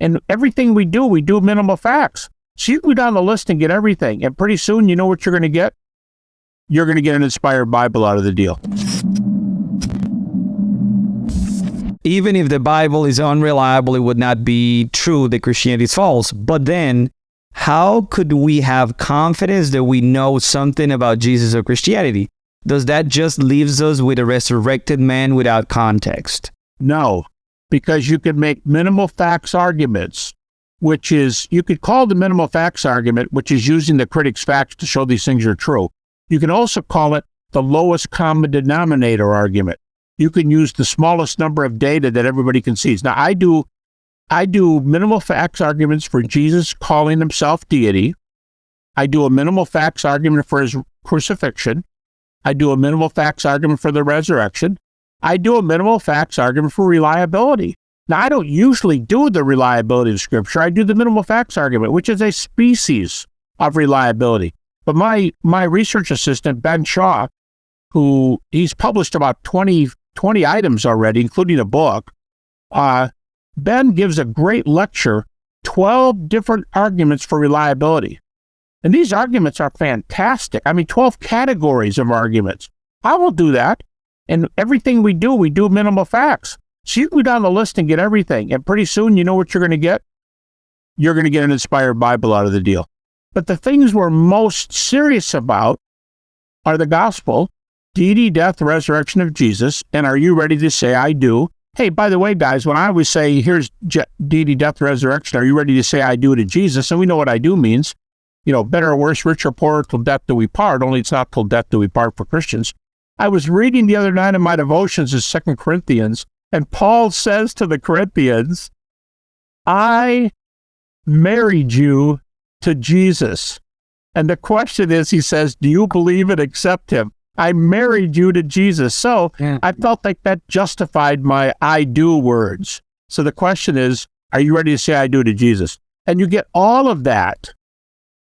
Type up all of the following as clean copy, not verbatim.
And everything we do minimal facts. So you can go down the list and get everything. And pretty soon, you know what you're going to get? You're going to get an inspired Bible out of the deal. Even if the Bible is unreliable, it would not be true that Christianity is false. But then, how could we have confidence that we know something about Jesus or Christianity? Does that just leaves us with a resurrected man without context? No, because you can make minimal facts arguments, which is, you could call the minimal facts argument, which is using the critic's facts to show these things are true. You can also call it the lowest common denominator argument. You can use the smallest number of data that everybody can see. Now, I do minimal facts arguments for Jesus calling himself deity. I do a minimal facts argument for his crucifixion. I do a minimal facts argument for the resurrection. I do a minimal facts argument for reliability. Now, I don't usually do the reliability of Scripture. I do the minimal facts argument, which is a species of reliability. But my research assistant, Ben Shaw, who he's published about 20 items already, including a book, Ben gives a great lecture, 12 different arguments for reliability. And these arguments are fantastic. I mean, 12 categories of arguments. I will do that. And everything we do minimal facts. So you can go down the list and get everything. And pretty soon, you know what you're going to get? You're going to get an inspired Bible out of the deal. But the things we're most serious about are the gospel, deity, death, resurrection of Jesus, and are you ready to say, I do? Hey, by the way, guys, when I always say, here's deity, death, resurrection, are you ready to say, I do to Jesus? And we know what I do means. You know, better or worse, rich or poor, till death do we part, only it's not till death do we part for Christians. I was reading the other night in my devotions is 2 Corinthians, and Paul says to the Corinthians, I married you to Jesus. And the question is, he says, do you believe and accept him? I married you to Jesus. So I felt like that justified my I do words. So the question is, are you ready to say I do to Jesus? And you get all of that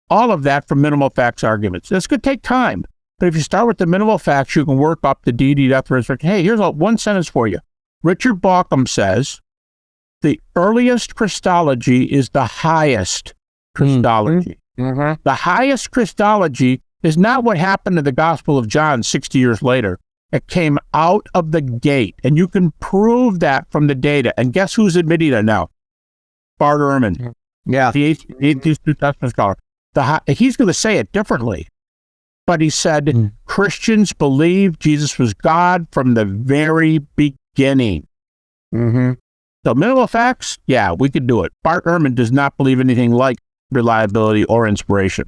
from minimal facts arguments. This could take time, but if you start with the minimal facts, you can work up the deity, death, resurrection. Hey, here's one sentence for you. Richard Bauckham says, the earliest Christology is the highest Christology. The highest Christology is not what happened to the Gospel of John 60 years later. It came out of the gate, and you can prove that from the data. And guess who's admitting it now? Bart Ehrman. Yeah. The atheist New Testament scholar. He's going to say it differently. But he said, Christians believe Jesus was God from the very beginning. So minimal facts, yeah, we could do it. Bart Ehrman does not believe anything like reliability or inspiration.